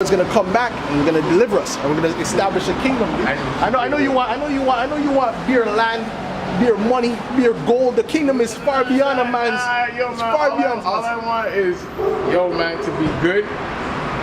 is going to come back and we're going to deliver us and we're going to establish a kingdom. I know you want beer land, beer money, beer gold. The kingdom is far beyond a man's. It's far beyond. All I want is, yo, man, to be good.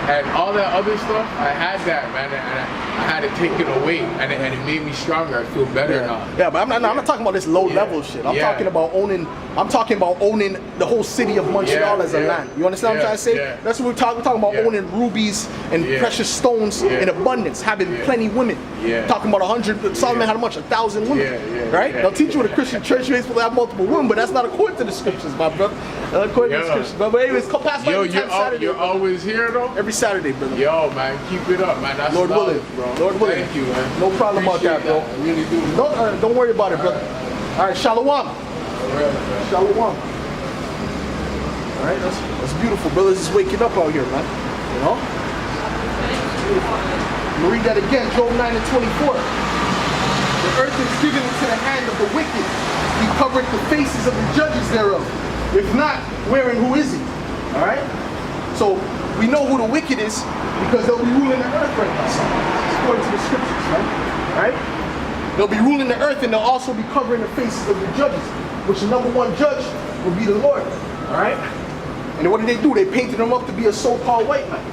And all that other stuff, I had that, man, and I had to take it away, and it made me stronger. I feel better now. Yeah, but I'm not talking about this low level shit. I'm talking about owning. I'm talking about owning the whole city of Montreal as a land. You understand what I'm trying to say? That's what we're talking. We're talking about owning rubies and precious stones in abundance, having plenty women. Talking about 100. Solomon had how much? 1,000 women. Right? They'll teach you in a Christian church you're supposed to have multiple women, but that's not according to the scriptures, my brother. According to the scriptures. But anyways, come past by Saturday. You're always here though. Every Saturday, brother. Yo, man, keep it up, man. That's Lord willing, bro. Lord willing. Thank you, man. No problem about that, bro. I really do. Don't worry about it, brother. All right, shalom. Shalom. All right, that's beautiful. Brothers is waking up out here, man. You know? I'm read that again, Job 9 and 24. The earth is given into the hand of the wicked. He covered the faces of the judges thereof. If not, where and who is he? All right? So we know who the wicked is because they'll be ruling the earth right now. According to the scriptures, right? All right? They'll be ruling the earth and they'll also be covering the faces of the judges, which the number one judge will be the Lord. All right? And what did they do? They painted him up to be a so-called white man,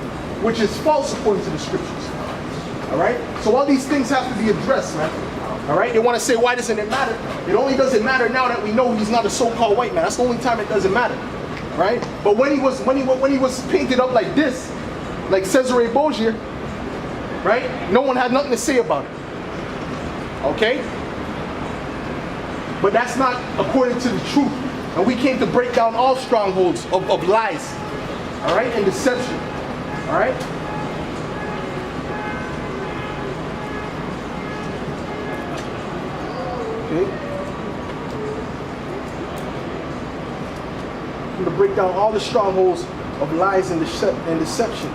which is false according to the scriptures. All right? So all these things have to be addressed, man. All right? They want to say, why doesn't it matter? It only doesn't matter now that we know he's not a so-called white man. That's the only time it doesn't matter. Right? But when he was painted up like this, like Cesare Borgia, right? No one had nothing to say about it. Okay? But that's not according to the truth. And we came to break down all strongholds of lies. All right? And deception. All right? Okay? To break down all the strongholds of lies and deception.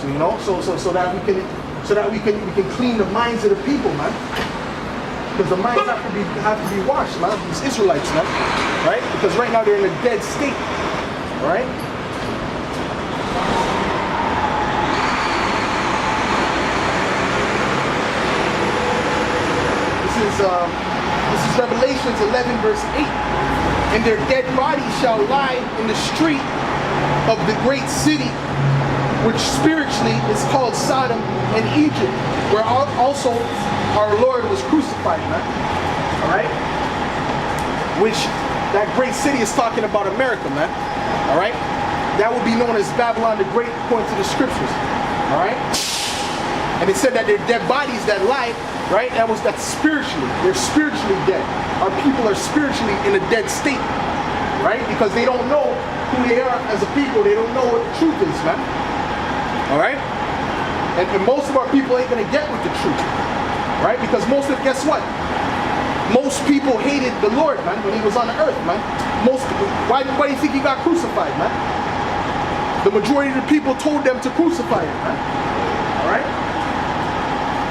So you know, so that we can clean the minds of the people, man. Because the minds have to be washed, man. These Israelites, man, right? Because right now they're in a dead state, right? This is Revelations 11 verse 8. And their dead bodies shall lie in the street of the great city, which spiritually is called Sodom and Egypt, where also our Lord was crucified, man. All right? Which that great city is talking about America, man. All right? That would be known as Babylon the Great according to the scriptures. All right? And it said that their dead bodies that lie, right? That's spiritually. They're spiritually dead. Our people are spiritually in a dead state, right? Because they don't know who they are as a people. They don't know what the truth is, man. All right? And most of our people ain't gonna get with the truth, right? Because guess what? Most people hated the Lord, man, when he was on the earth, man. Why do you think he got crucified, man? The majority of the people told them to crucify him, man. All right?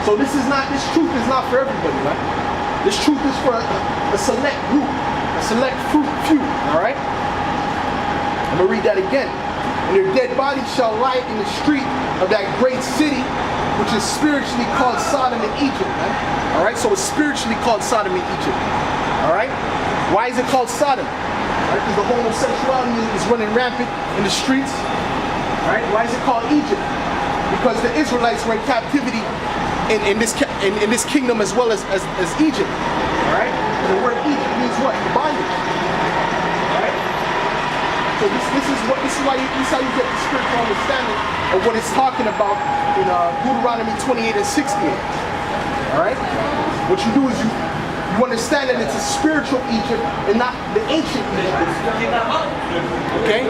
So this truth is not for everybody, man. This truth is for a select group, a select few, all right? I'm going to read that again. And their dead bodies shall lie in the street of that great city, which is spiritually called Sodom and Egypt, man. All right? So it's spiritually called Sodom and Egypt, all right? Why is it called Sodom? Right? Because the homosexuality is running rampant in the streets, all right? Why is it called Egypt? Because the Israelites were in captivity in this kingdom as well as Egypt. Alright? And the word Egypt means what? Bondage. Alright? So this is how you get the spiritual understanding of what it's talking about in Deuteronomy 28 and 68. Alright? What you do is you understand that it's a spiritual Egypt and not the ancient Egypt. Okay?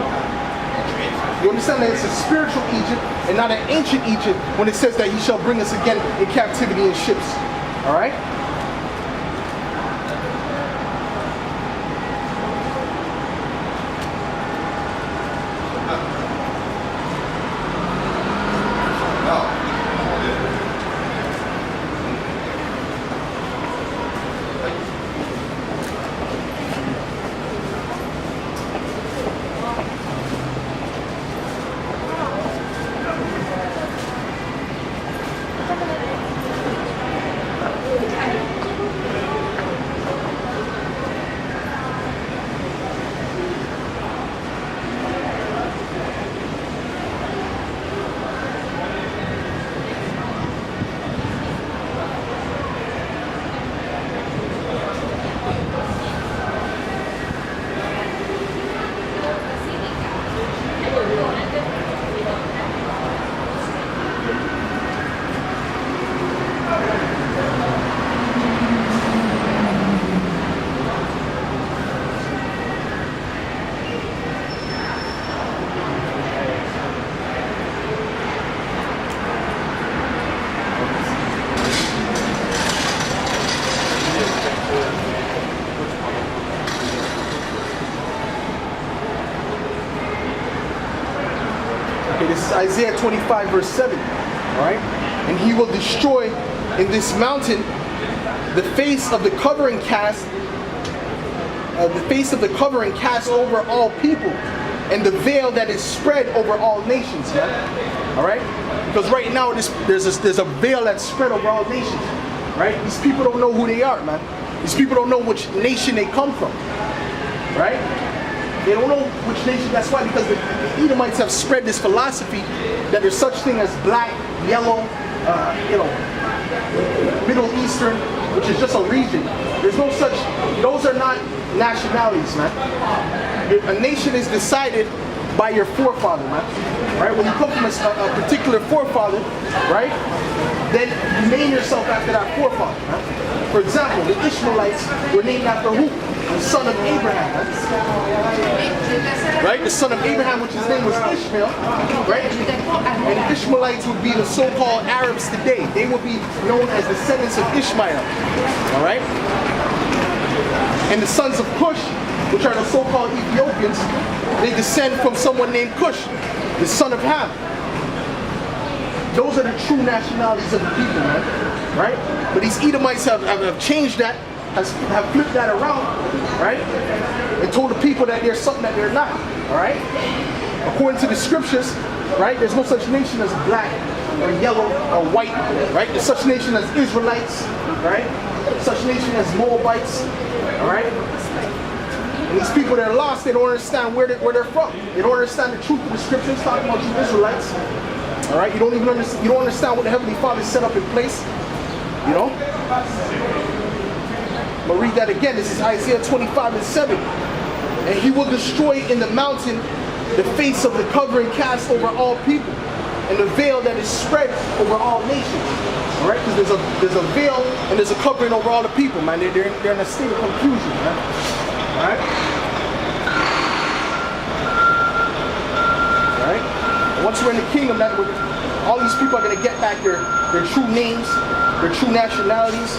You understand that it's a spiritual Egypt and not an ancient Egypt when it says that he shall bring us again in captivity in ships. All right? Isaiah 25 verse 7. Alright? And he will destroy in this mountain the face of the covering cast over all people, and the veil that is spread over all nations. Man. All right, because right now there's a veil that's spread over all nations. Right, these people don't know who they are, man. These people don't know which nation they come from. Right, they don't know which nation. That's why, because the Edomites have spread this philosophy that there's such thing as black, yellow, Middle Eastern, which is just a region. There's no such, those are not nationalities, man. A nation is decided by your forefather, man. Right? When you come from a particular forefather, right, then you name yourself after that forefather, man. For example, the Ishmaelites were named after who? The son of Abraham, man. Right? The son of Abraham, which his name was Ishmael, right? And the Ishmaelites would be the so-called Arabs today. They would be known as descendants of Ishmael. All right? And the sons of Cush, which are the so-called Ethiopians, they descend from someone named Cush, the son of Ham. Those are the true nationalities of the people, man. Right? But these Edomites have changed that, have flipped that around, right? And told the people that they're something that they're not. All right? According to the scriptures, right, there's no such nation as black or yellow or white, right? There's such nation as Israelites, right? Such nation as Moabites, all right? And these people that are lost, they don't understand where they're from. They don't understand the truth of the scriptures talking about you Israelites, all right? You don't understand what the Heavenly Father set up in place, you know? I'm gonna read that again. This is Isaiah 25 and 7. And he will destroy in the mountain the face of the covering cast over all people, and the veil that is spread over all nations. All right, because there's a veil and there's a covering over all the people, man. They're in a state of confusion, man. All right. All right. And once we're in the kingdom, all these people are gonna get back their true names, their true nationalities.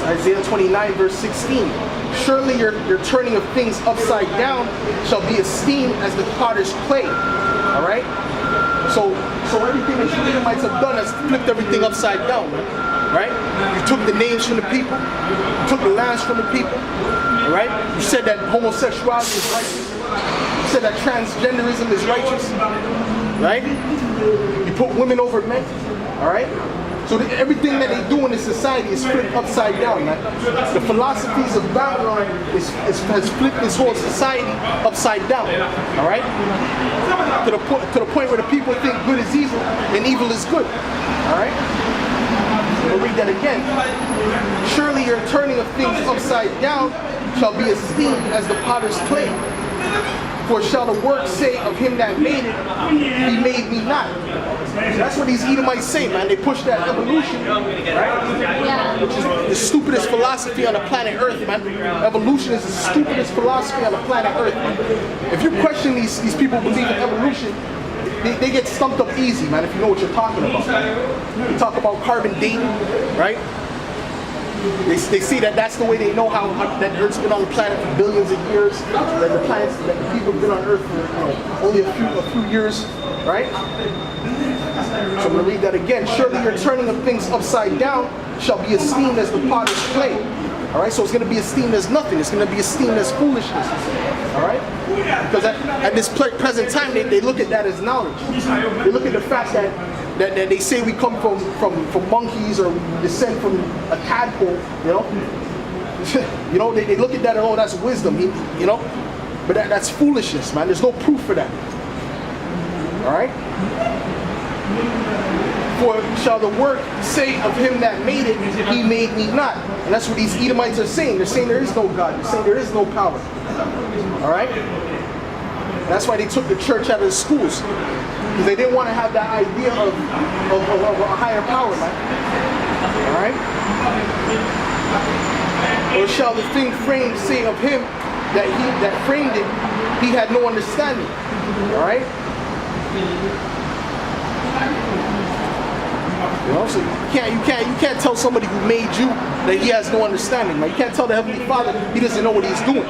Isaiah 29 verse 16. Surely your turning of things upside down shall be esteemed as the potter's clay. All right? So everything that you Edomites have done has flipped everything upside down, man. Right? You took the names from the people. You took the lands from the people. All right? You said that homosexuality is righteous. You said that transgenderism is righteous. Right? You put women over men. All right? So everything that they do in this society is flipped upside down, man. The philosophies of Babylon has flipped this whole society upside down. All right? To the point where the people think good is evil and evil is good. All right? We'll read that again. Surely your turning of things upside down shall be esteemed as the potter's clay. For shall the work say of him that made it, he made me not. That's what these Edomites say, man. They push that evolution, right? Which is the stupidest philosophy on the planet Earth, man. Evolution is the stupidest philosophy on the planet Earth, man. If you question these people who believe in evolution, they get stumped up easy, man, if you know what you're talking about. You talk about carbon dating, right? They see that that's the way they know how that Earth's been on the planet for billions of years. That the people have been on Earth for only a few years, right? So I'm going to read that again. Surely your turning of things upside down shall be esteemed as the potter's clay. All right, so it's going to be esteemed as nothing. It's going to be esteemed as foolishness. All right, because at this present time, they look at that as knowledge. They look at the fact that they say we come from monkeys or we descend from a tadpole. They look at that and oh, that's wisdom. But that's foolishness, man. There's no proof for that. All right. For shall the work say of him that made it, he made me not. And that's what these Edomites are saying. They're saying there is no God. They're saying there is no power. All right? That's why they took the church out of the schools. Because they didn't want to have that idea of a higher power, man. All right? Or shall the thing framed say of him that framed it, he had no understanding. All right? So you can't tell somebody who made you that he has no understanding. Man. You can't tell the Heavenly Father he doesn't know what he's doing.